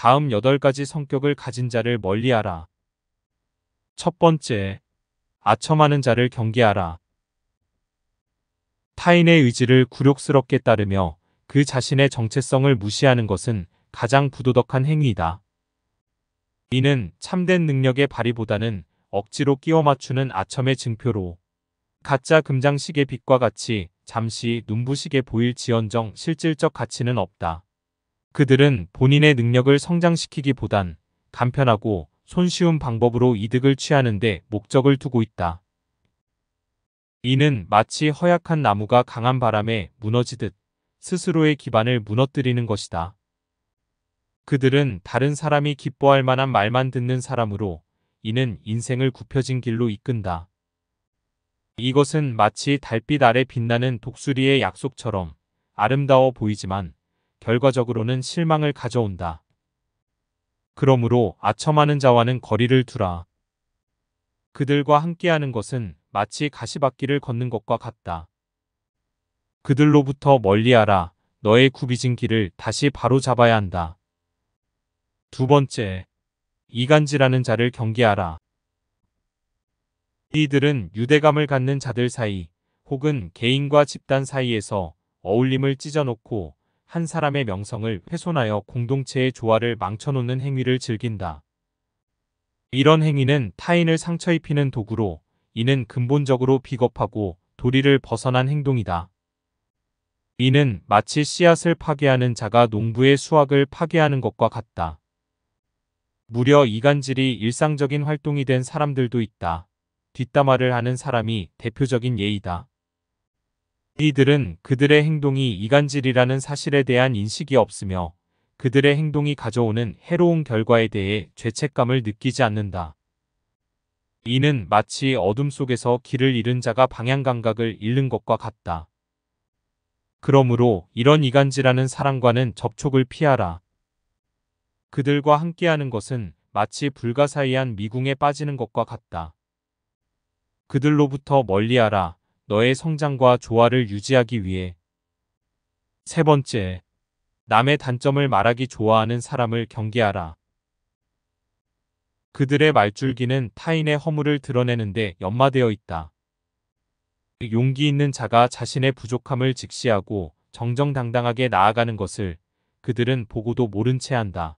다음 8가지 성격을 가진 자를 멀리하라. 첫 번째, 아첨하는 자를 경계하라. 타인의 의지를 굴욕스럽게 따르며 그 자신의 정체성을 무시하는 것은 가장 부도덕한 행위이다. 이는 참된 능력의 발휘보다는 억지로 끼워 맞추는 아첨의 증표로 가짜 금장식의 빛과 같이 잠시 눈부시게 보일지언정 실질적 가치는 없다. 그들은 본인의 능력을 성장시키기보단 간편하고 손쉬운 방법으로 이득을 취하는 데 목적을 두고 있다. 이는 마치 허약한 나무가 강한 바람에 무너지듯 스스로의 기반을 무너뜨리는 것이다. 그들은 다른 사람이 기뻐할 만한 말만 듣는 사람으로 이는 인생을 굽혀진 길로 이끈다. 이것은 마치 달빛 아래 빛나는 독수리의 약속처럼 아름다워 보이지만 결과적으로는 실망을 가져온다. 그러므로 아첨하는 자와는 거리를 두라. 그들과 함께하는 것은 마치 가시밭길을 걷는 것과 같다. 그들로부터 멀리하라. 너의 굽이진 길을 다시 바로 잡아야 한다. 두 번째, 이간질하는 자를 경계하라. 이들은 유대감을 갖는 자들 사이 혹은 개인과 집단 사이에서 어울림을 찢어놓고 한 사람의 명성을 훼손하여 공동체의 조화를 망쳐놓는 행위를 즐긴다. 이런 행위는 타인을 상처 입히는 도구로 이는 근본적으로 비겁하고 도리를 벗어난 행동이다. 이는 마치 씨앗을 파괴하는 자가 농부의 수확을 파괴하는 것과 같다. 무려 이간질이 일상적인 활동이 된 사람들도 있다. 뒷담화를 하는 사람이 대표적인 예이다. 이들은 그들의 행동이 이간질이라는 사실에 대한 인식이 없으며 그들의 행동이 가져오는 해로운 결과에 대해 죄책감을 느끼지 않는다. 이는 마치 어둠 속에서 길을 잃은 자가 방향 감각을 잃는 것과 같다. 그러므로 이런 이간질하는 사람과는 접촉을 피하라. 그들과 함께하는 것은 마치 불가사의한 미궁에 빠지는 것과 같다. 그들로부터 멀리하라. 너의 성장과 조화를 유지하기 위해. 세 번째, 남의 단점을 말하기 좋아하는 사람을 경계하라. 그들의 말줄기는 타인의 허물을 드러내는데 연마되어 있다. 용기 있는 자가 자신의 부족함을 직시하고 정정당당하게 나아가는 것을 그들은 보고도 모른 채 한다.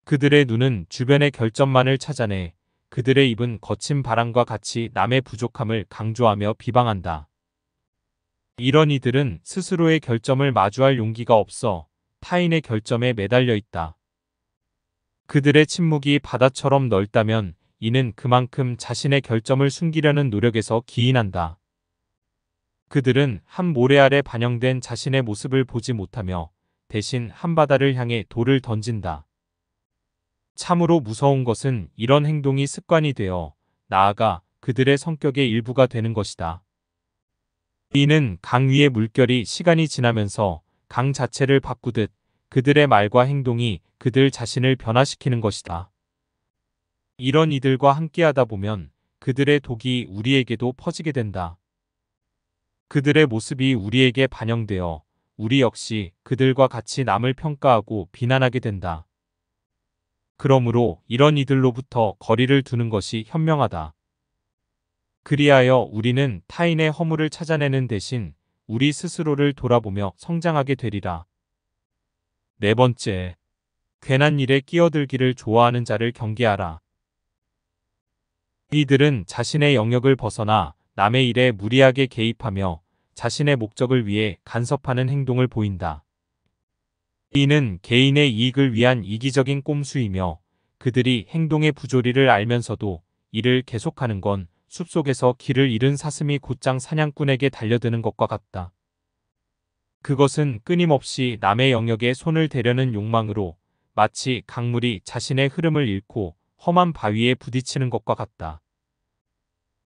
그들의 눈은 주변의 결점만을 찾아내 그들의 입은 거친 바람과 같이 남의 부족함을 강조하며 비방한다. 이런 이들은 스스로의 결점을 마주할 용기가 없어 타인의 결점에 매달려 있다. 그들의 침묵이 바다처럼 넓다면 이는 그만큼 자신의 결점을 숨기려는 노력에서 기인한다. 그들은 한 모래 아래 반영된 자신의 모습을 보지 못하며 대신 한 바다를 향해 돌을 던진다. 참으로 무서운 것은 이런 행동이 습관이 되어 나아가 그들의 성격의 일부가 되는 것이다. 이는 강 위의 물결이 시간이 지나면서 강 자체를 바꾸듯 그들의 말과 행동이 그들 자신을 변화시키는 것이다. 이런 이들과 함께하다 보면 그들의 독이 우리에게도 퍼지게 된다. 그들의 모습이 우리에게 반영되어 우리 역시 그들과 같이 남을 평가하고 비난하게 된다. 그러므로 이런 이들로부터 거리를 두는 것이 현명하다. 그리하여 우리는 타인의 허물을 찾아내는 대신 우리 스스로를 돌아보며 성장하게 되리라. 네 번째, 괜한 일에 끼어들기를 좋아하는 자를 경계하라. 이들은 자신의 영역을 벗어나 남의 일에 무리하게 개입하며 자신의 목적을 위해 간섭하는 행동을 보인다. 이는 개인의 이익을 위한 이기적인 꼼수이며 그들이 행동의 부조리를 알면서도 이를 계속하는 건 숲속에서 길을 잃은 사슴이 곧장 사냥꾼에게 달려드는 것과 같다. 그것은 끊임없이 남의 영역에 손을 대려는 욕망으로 마치 강물이 자신의 흐름을 잃고 험한 바위에 부딪히는 것과 같다.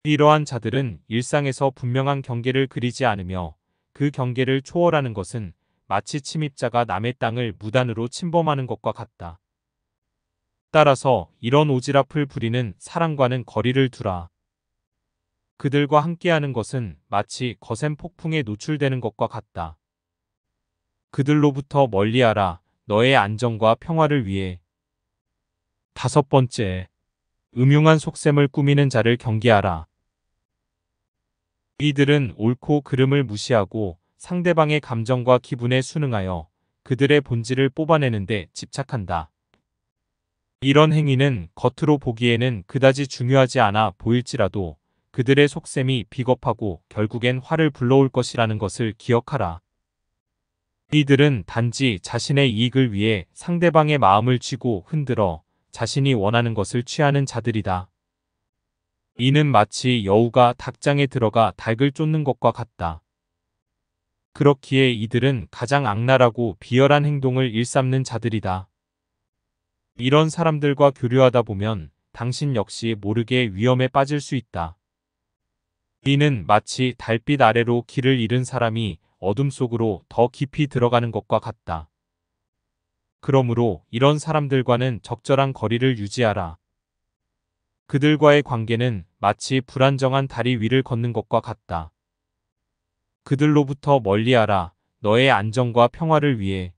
이러한 자들은 일상에서 분명한 경계를 그리지 않으며 그 경계를 초월하는 것은 마치 침입자가 남의 땅을 무단으로 침범하는 것과 같다. 따라서 이런 오지랖을 부리는 사람과는 거리를 두라. 그들과 함께하는 것은 마치 거센 폭풍에 노출되는 것과 같다. 그들로부터 멀리하라. 너의 안정과 평화를 위해. 5번째, 음흉한 속셈을 꾸미는 자를 경계하라. 이들은 옳고 그름을 무시하고 상대방의 감정과 기분에 순응하여 그들의 본질을 뽑아내는데 집착한다. 이런 행위는 겉으로 보기에는 그다지 중요하지 않아 보일지라도 그들의 속셈이 비겁하고 결국엔 화를 불러올 것이라는 것을 기억하라. 이들은 단지 자신의 이익을 위해 상대방의 마음을 쥐고 흔들어 자신이 원하는 것을 취하는 자들이다. 이는 마치 여우가 닭장에 들어가 닭을 쫓는 것과 같다. 그렇기에 이들은 가장 악랄하고 비열한 행동을 일삼는 자들이다. 이런 사람들과 교류하다 보면 당신 역시 모르게 위험에 빠질 수 있다. 이는 마치 달빛 아래로 길을 잃은 사람이 어둠 속으로 더 깊이 들어가는 것과 같다. 그러므로 이런 사람들과는 적절한 거리를 유지하라. 그들과의 관계는 마치 불안정한 다리 위를 걷는 것과 같다. 그들로부터 멀리하라. 너의 안정과 평화를 위해.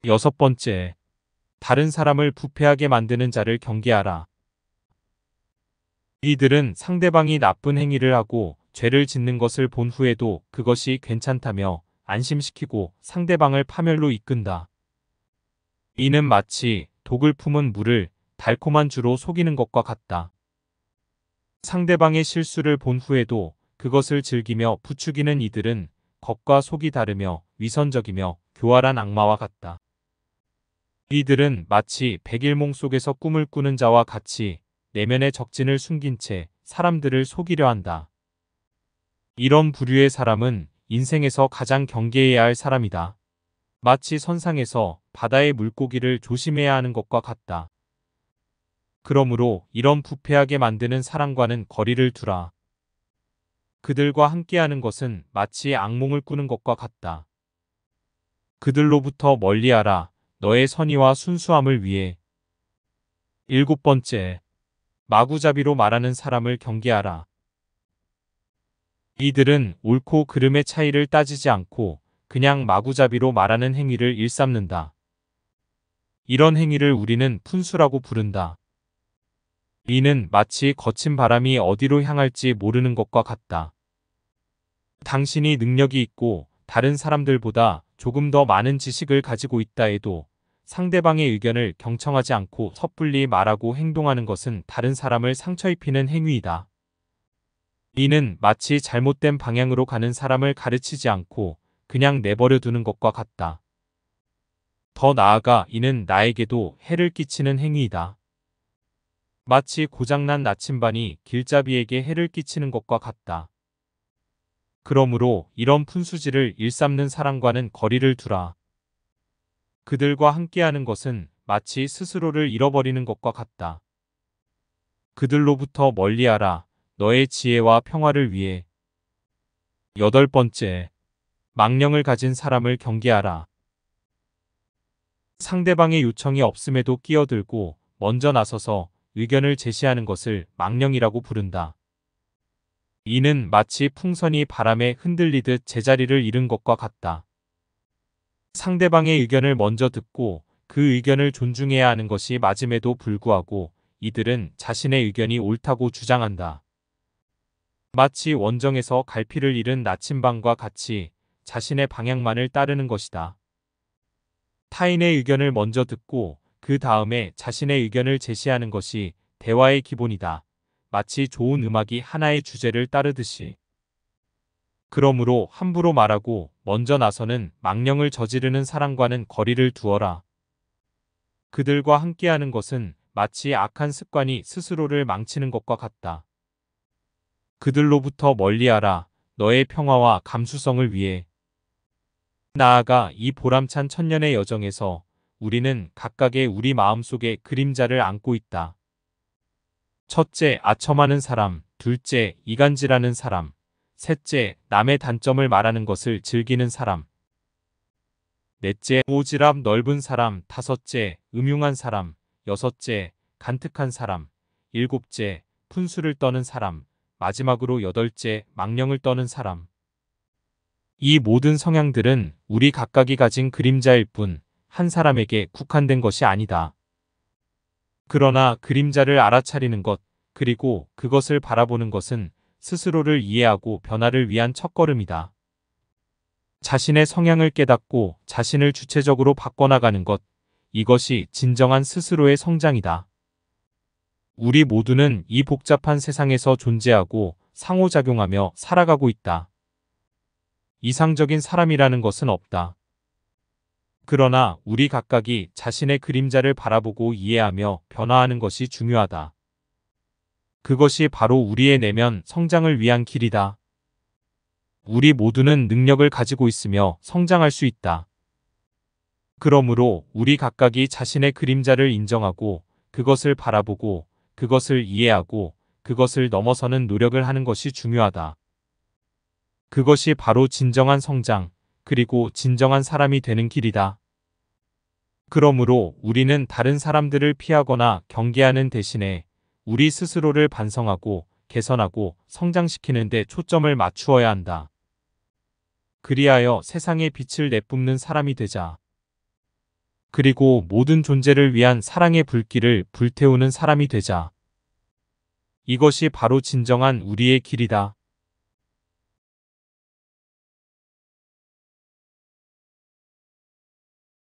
6번째, 다른 사람을 부패하게 만드는 자를 경계하라. 이들은 상대방이 나쁜 행위를 하고 죄를 짓는 것을 본 후에도 그것이 괜찮다며 안심시키고 상대방을 파멸로 이끈다. 이는 마치 독을 품은 물을 달콤한 주로 속이는 것과 같다. 상대방의 실수를 본 후에도 그것을 즐기며 부추기는 이들은 겉과 속이 다르며 위선적이며 교활한 악마와 같다. 이들은 마치 백일몽 속에서 꿈을 꾸는 자와 같이 내면의 적진을 숨긴 채 사람들을 속이려 한다. 이런 부류의 사람은 인생에서 가장 경계해야 할 사람이다. 마치 선상에서 바다의 물고기를 조심해야 하는 것과 같다. 그러므로 이런 부패하게 만드는 사람과는 거리를 두라. 그들과 함께하는 것은 마치 악몽을 꾸는 것과 같다. 그들로부터 멀리하라. 너의 선의와 순수함을 위해. 7번째, 마구잡이로 말하는 사람을 경계하라. 이들은 옳고 그름의 차이를 따지지 않고 그냥 마구잡이로 말하는 행위를 일삼는다. 이런 행위를 우리는 푼수라고 부른다. 이는 마치 거친 바람이 어디로 향할지 모르는 것과 같다. 당신이 능력이 있고 다른 사람들보다 조금 더 많은 지식을 가지고 있다 해도 상대방의 의견을 경청하지 않고 섣불리 말하고 행동하는 것은 다른 사람을 상처 입히는 행위이다. 이는 마치 잘못된 방향으로 가는 사람을 가르치지 않고 그냥 내버려 두는 것과 같다. 더 나아가 이는 나에게도 해를 끼치는 행위이다. 마치 고장난 나침반이 길잡이에게 해를 끼치는 것과 같다. 그러므로 이런 푼수지를 일삼는 사람과는 거리를 두라. 그들과 함께하는 것은 마치 스스로를 잃어버리는 것과 같다. 그들로부터 멀리하라. 너의 지혜와 평화를 위해. 8번째, 망령을 가진 사람을 경계하라. 상대방의 요청이 없음에도 끼어들고 먼저 나서서 의견을 제시하는 것을 망령이라고 부른다. 이는 마치 풍선이 바람에 흔들리듯 제자리를 잃은 것과 같다. 상대방의 의견을 먼저 듣고 그 의견을 존중해야 하는 것이 맞음에도 불구하고 이들은 자신의 의견이 옳다고 주장한다. 마치 원정에서 갈피를 잃은 나침반과 같이 자신의 방향만을 따르는 것이다. 타인의 의견을 먼저 듣고 그 다음에 자신의 의견을 제시하는 것이 대화의 기본이다. 마치 좋은 음악이 하나의 주제를 따르듯이. 그러므로 함부로 말하고 먼저 나서는 망령을 저지르는 사람과는 거리를 두어라. 그들과 함께하는 것은 마치 악한 습관이 스스로를 망치는 것과 같다. 그들로부터 멀리하라. 너의 평화와 감수성을 위해. 나아가 이 보람찬 천년의 여정에서 우리는 각각의 우리 마음속에 그림자를 안고 있다. 첫째, 아첨하는 사람. 둘째, 이간질하는 사람. 셋째, 남의 단점을 말하는 것을 즐기는 사람. 넷째, 오지랖 넓은 사람. 다섯째, 음흉한 사람. 여섯째, 간특한 사람. 일곱째, 푼수를 떠는 사람. 마지막으로 여덟째, 망령을 떠는 사람. 이 모든 성향들은 우리 각각이 가진 그림자일 뿐 한 사람에게 국한된 것이 아니다. 그러나 그림자를 알아차리는 것, 그리고 그것을 바라보는 것은 스스로를 이해하고 변화를 위한 첫걸음이다. 자신의 성향을 깨닫고 자신을 주체적으로 바꿔나가는 것, 이것이 진정한 스스로의 성장이다. 우리 모두는 이 복잡한 세상에서 존재하고 상호작용하며 살아가고 있다. 이상적인 사람이라는 것은 없다. 그러나 우리 각각이 자신의 그림자를 바라보고 이해하며 변화하는 것이 중요하다. 그것이 바로 우리의 내면 성장을 위한 길이다. 우리 모두는 능력을 가지고 있으며 성장할 수 있다. 그러므로 우리 각각이 자신의 그림자를 인정하고 그것을 바라보고 그것을 이해하고 그것을 넘어서는 노력을 하는 것이 중요하다. 그것이 바로 진정한 성장, 그리고 진정한 사람이 되는 길이다. 그러므로 우리는 다른 사람들을 피하거나 경계하는 대신에 우리 스스로를 반성하고 개선하고 성장시키는 데 초점을 맞추어야 한다. 그리하여 세상에 빛을 내뿜는 사람이 되자. 그리고 모든 존재를 위한 사랑의 불길을 불태우는 사람이 되자. 이것이 바로 진정한 우리의 길이다.